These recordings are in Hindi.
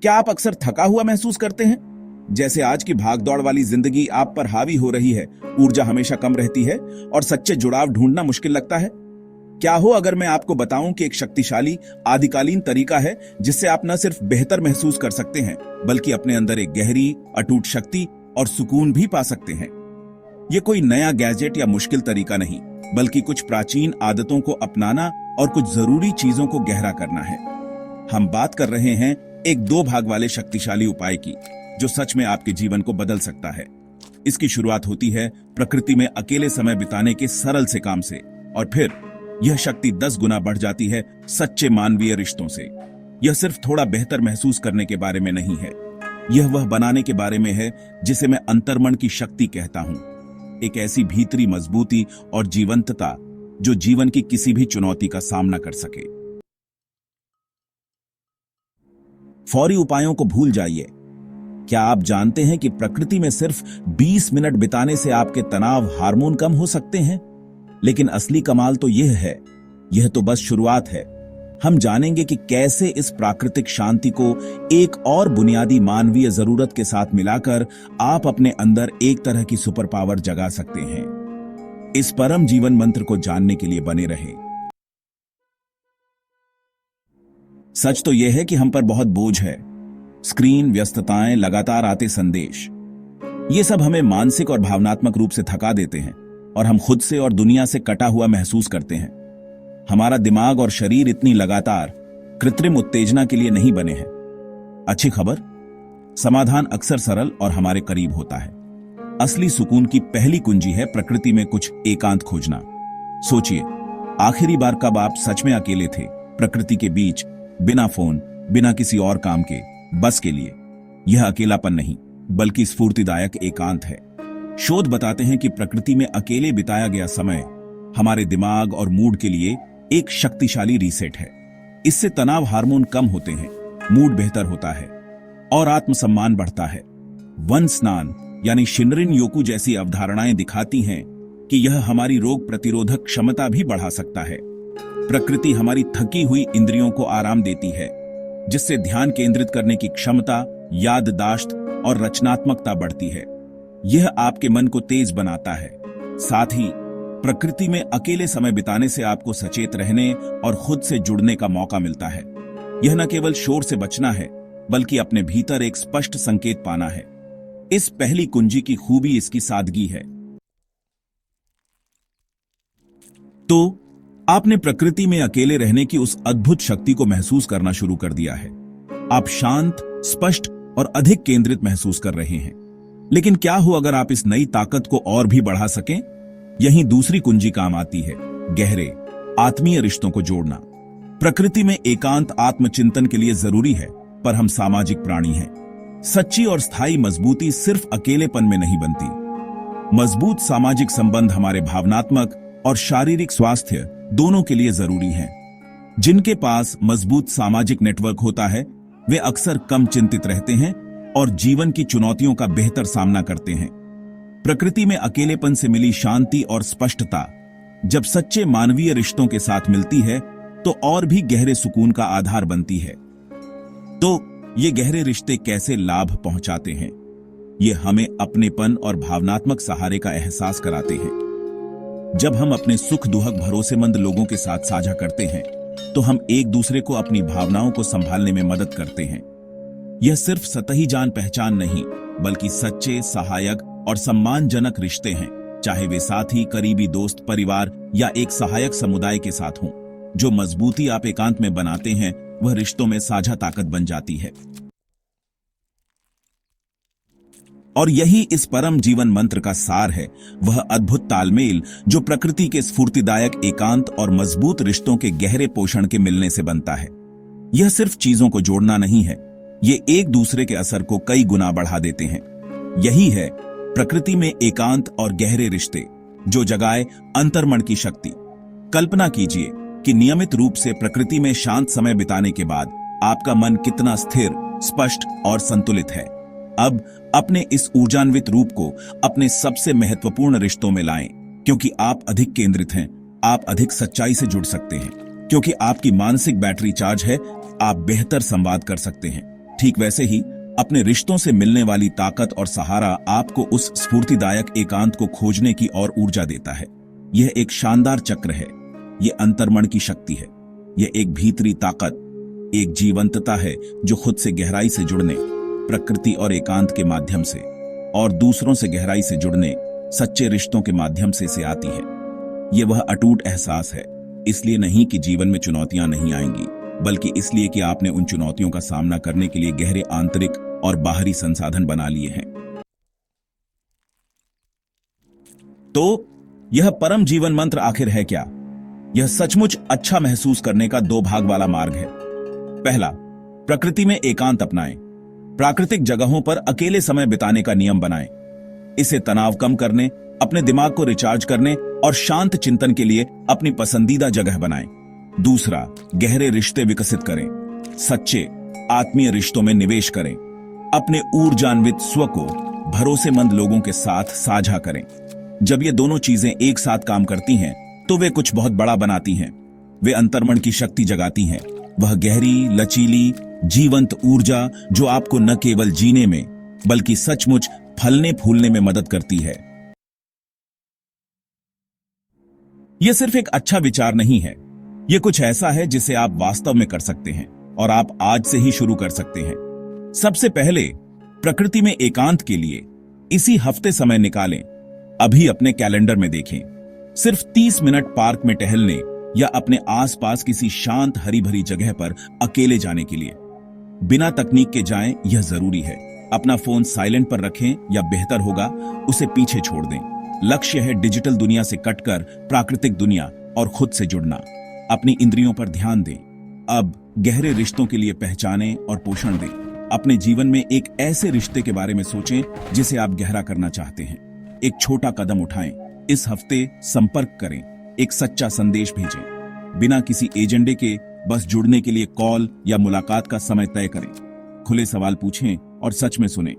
क्या आप अक्सर थका हुआ महसूस करते हैं? जैसे आज की भागदौड़ वाली जिंदगी आप पर हावी हो रही है, ऊर्जा हमेशा कम रहती है और सच्चे जुड़ाव ढूंढना मुश्किल लगता है। क्या हो अगर मैं आपको बताऊं कि एक शक्तिशाली आदिकालीन तरीका है जिससे आप न सिर्फ बेहतर महसूस कर सकते हैं बल्कि अपने अंदर एक गहरी अटूट शक्ति और सुकून भी पा सकते हैं। ये कोई नया गैजेट या मुश्किल तरीका नहीं, बल्कि कुछ प्राचीन आदतों को अपनाना और कुछ जरूरी चीजों को गहरा करना है। हम बात कर रहे हैं एक 2 भाग वाले शक्तिशाली उपाय की, जो सच में आपके जीवन को बदल सकता है। इसकी शुरुआत होती है प्रकृति में अकेले समय बिताने के सरल से काम से, और फिर यह शक्ति 10 गुना बढ़ जाती है सच्चे मानवीय रिश्तों से। यह सिर्फ थोड़ा बेहतर महसूस करने के बारे में नहीं है, यह वह बनाने के बारे में है जिसे मैं अंतर्मन की शक्ति कहता हूं। एक ऐसी भीतरी मजबूती और जीवंतता जो जीवन की किसी भी चुनौती का सामना कर सके। फौरी उपायों को भूल जाइए। क्या आप जानते हैं कि प्रकृति में सिर्फ 20 मिनट बिताने से आपके तनाव हार्मोन कम हो सकते हैं? लेकिन असली कमाल तो यह तो बस शुरुआत है। हम जानेंगे कि कैसे इस प्राकृतिक शांति को एक और बुनियादी मानवीय जरूरत के साथ मिलाकर आप अपने अंदर एक तरह की सुपर पावर जगा सकते हैं। इस परम जीवन मंत्र को जानने के लिए बने रहें। सच तो यह है कि हम पर बहुत बोझ है। स्क्रीन, व्यस्तताएं, लगातार आते संदेश, ये सब हमें मानसिक और भावनात्मक रूप से थका देते हैं और हम खुद से और दुनिया से कटा हुआ महसूस करते हैं। हमारा दिमाग और शरीर इतनी लगातार कृत्रिम उत्तेजना के लिए नहीं बने हैं। अच्छी खबर, समाधान अक्सर सरल और हमारे करीब होता है। असली सुकून की पहली कुंजी है प्रकृति में कुछ एकांत खोजना। सोचिए, आखिरी बार कब आप सच में अकेले थे, प्रकृति के बीच, बिना फोन, बिना किसी और काम के, बस के लिए। यह अकेलापन नहीं, बल्कि स्फूर्तिदायक एकांत है। शोध बताते हैं कि प्रकृति में अकेले बिताया गया समय हमारे दिमाग और मूड के लिए एक शक्तिशाली रीसेट है। इससे तनाव हार्मोन कम होते हैं, मूड बेहतर होता है और आत्मसम्मान बढ़ता है। वन स्नान यानी शिनरिन योकू जैसी अवधारणाएं दिखाती हैं कि यह हमारी रोग प्रतिरोधक क्षमता भी बढ़ा सकता है। प्रकृति हमारी थकी हुई इंद्रियों को आराम देती है, जिससे ध्यान केंद्रित करने की क्षमता, याददाश्त और रचनात्मकता बढ़ती है। यह आपके मन को तेज बनाता है। साथ ही प्रकृति में अकेले समय बिताने से आपको सचेत रहने और खुद से जुड़ने का मौका मिलता है। यह न केवल शोर से बचना है, बल्कि अपने भीतर एक स्पष्ट संकेत पाना है। इस पहली कुंजी की खूबी इसकी सादगी है। तो आपने प्रकृति में अकेले रहने की उस अद्भुत शक्ति को महसूस करना शुरू कर दिया है। आप शांत, स्पष्ट और अधिक केंद्रित महसूस कर रहे हैं। लेकिन क्या हो अगर आप इस नई ताकत को और भी बढ़ा सकें? यहीं दूसरी कुंजी काम आती है, गहरे आत्मीय रिश्तों को जोड़ना। प्रकृति में एकांत आत्मचिंतन के लिए जरूरी है, पर हम सामाजिक प्राणी हैं। सच्ची और स्थायी मजबूती सिर्फ अकेलेपन में नहीं बनती। मजबूत सामाजिक संबंध हमारे भावनात्मक और शारीरिक स्वास्थ्य दोनों के लिए जरूरी हैं। जिनके पास मजबूत सामाजिक नेटवर्क होता है, वे अक्सर कम चिंतित रहते हैं और जीवन की चुनौतियों का बेहतर सामना करते हैं। प्रकृति में अकेलेपन से मिली शांति और स्पष्टता जब सच्चे मानवीय रिश्तों के साथ मिलती है, तो और भी गहरे सुकून का आधार बनती है। तो ये गहरे रिश्ते कैसे लाभ पहुंचाते हैं? ये हमें अपनेपन और भावनात्मक सहारे का एहसास कराते हैं। जब हम अपने सुख दुख भरोसेमंद लोगों के साथ साझा करते हैं, तो हम एक दूसरे को अपनी भावनाओं को संभालने में मदद करते हैं। यह सिर्फ सतही जान पहचान नहीं, बल्कि सच्चे, सहायक और सम्मानजनक रिश्ते हैं, चाहे वे साथी, करीबी दोस्त, परिवार या एक सहायक समुदाय के साथ हों। जो मजबूती आप एकांत में बनाते हैं, वह रिश्तों में साझा ताकत बन जाती है। और यही इस परम जीवन मंत्र का सार है, वह अद्भुत तालमेल जो प्रकृति के स्फूर्तिदायक एकांत और मजबूत रिश्तों के गहरे पोषण के मिलने से बनता है। यह सिर्फ चीजों को जोड़ना नहीं है, ये एक दूसरे के असर को कई गुना बढ़ा देते हैं। यही है प्रकृति में एकांत और गहरे रिश्ते, जो जगाए अंतर्मन की शक्ति। कल्पना कीजिए कि नियमित रूप से प्रकृति में शांत समय बिताने के बाद आपका मन कितना स्थिर, स्पष्ट और संतुलित है। अब अपने इस ऊर्जान्वित रूप को अपने सबसे महत्वपूर्ण रिश्तों में लाएं, क्योंकि आप अधिक केंद्रित हैं, आप अधिक सच्चाई से जुड़ सकते हैं। क्योंकि आपकी मानसिक बैटरी चार्ज है, आप बेहतर संवाद कर सकते हैं, ठीक वैसे ही अपने रिश्तों से मिलने वाली ताकत और सहारा आपको उस स्फूर्तिदायक एकांत को खोजने की और ऊर्जा देता है। यह एक शानदार चक्र है। यह अंतर्मन की शक्ति है। यह एक भीतरी ताकत, एक जीवंतता है जो खुद से गहराई से जुड़ने, प्रकृति और एकांत के माध्यम से, और दूसरों से गहराई से जुड़ने, सच्चे रिश्तों के माध्यम से आती है। यह वह अटूट एहसास है, इसलिए नहीं कि जीवन में चुनौतियां नहीं आएंगी, बल्कि इसलिए कि आपने उन चुनौतियों का सामना करने के लिए गहरे आंतरिक और बाहरी संसाधन बना लिए हैं। तो यह परम जीवन मंत्र आखिर है क्या? यह सचमुच अच्छा महसूस करने का 2 भाग वाला मार्ग है। पहला, प्रकृति में एकांत अपनाएं। प्राकृतिक जगहों पर अकेले समय बिताने का नियम बनाएं। इसे तनाव कम करने, अपने दिमाग को रिचार्ज करने और शांत चिंतन के लिए अपनी पसंदीदा जगह बनाएं। दूसरा, गहरे रिश्ते विकसित करें। सच्चे आत्मीय रिश्तों में निवेश करें। अपने ऊर्जान्वित स्व को भरोसेमंद लोगों के साथ साझा करें। जब ये दोनों चीजें एक साथ काम करती हैं, तो वे कुछ बहुत बड़ा बनाती हैं। वे अंतर्मन की शक्ति जगाती हैं, वह गहरी, लचीली, जीवंत ऊर्जा जो आपको न केवल जीने में बल्कि सचमुच फलने फूलने में मदद करती है। यह सिर्फ एक अच्छा विचार नहीं है, यह कुछ ऐसा है जिसे आप वास्तव में कर सकते हैं, और आप आज से ही शुरू कर सकते हैं। सबसे पहले प्रकृति में एकांत के लिए इसी हफ्ते समय निकालें। अभी अपने कैलेंडर में देखें, सिर्फ 30 मिनट पार्क में टहलने या अपने आसपास किसी शांत हरी भरी जगह पर अकेले जाने के लिए। बिना तकनीक के जाएं, यह जरूरी है। अपना फोन साइलेंट पर रखें, या बेहतर होगा उसे पीछे छोड़ दें। लक्ष्य है डिजिटल दुनिया से कटकर प्राकृतिक दुनिया और खुद से जुड़ना। अपनी इंद्रियों पर ध्यान दें। अब गहरे रिश्तों के लिए पहचानें और पोषण दें। अपने जीवन में एक ऐसे रिश्ते के बारे में सोचें जिसे आप गहरा करना चाहते हैं। एक छोटा कदम उठाएं। इस हफ्ते संपर्क करें, एक सच्चा संदेश भेजें। बिना किसी एजेंडे के बस जुड़ने के लिए कॉल या मुलाकात का समय तय करें। खुले सवाल पूछें और सच में सुनें।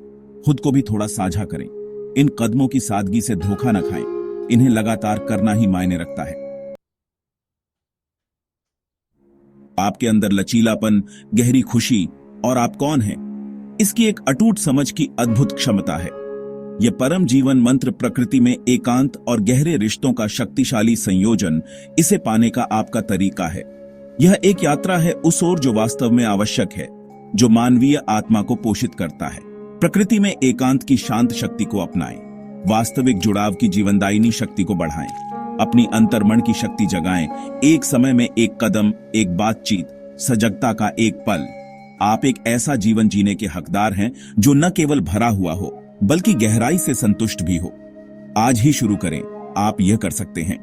खुद को भी थोड़ा साझा करें। इन कदमों की सादगी से धोखा न खाएं। इन्हें लगातार करना ही मायने रखता है। आपके अंदर लचीलापन, गहरी खुशी और आप कौन हैं, इसकी एक अटूट समझ की अद्भुत क्षमता है। यह परम जीवन मंत्र प्रकृति में एकांत और गहरे रिश्तों का शक्तिशाली संयोजन, इसे पाने का आपका तरीका है। यह एक यात्रा है उस ओर जो वास्तव में आवश्यक है, जो मानवीय आत्मा को पोषित करता है। प्रकृति में एकांत की शांत शक्ति को अपनाएं। वास्तविक जुड़ाव की जीवनदायिनी शक्ति को बढ़ाएं। अपनी अंतर्मन की शक्ति जगाएं। एक समय में एक कदम, एक बातचीत, सजगता का एक पल। आप एक ऐसा जीवन जीने के हकदार हैं जो न केवल भरा हुआ हो, बल्कि गहराई से संतुष्ट भी हो। आज ही शुरू करें, आप यह कर सकते हैं।